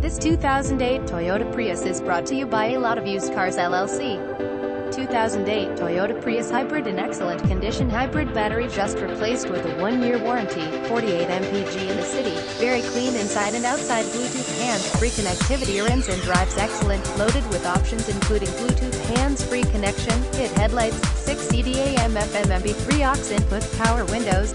This 2008 Toyota Prius is brought to you by A Lot of Used Cars LLC. 2008 Toyota Prius Hybrid in excellent condition. Hybrid battery just replaced with a 1-year warranty. 48 mpg in the city. Very clean inside and outside. Bluetooth hands-free connectivity. Runs and drives excellent. Loaded with options including Bluetooth hands-free connection, HID headlights, 6 CD AM FM MP3 aux input, power windows,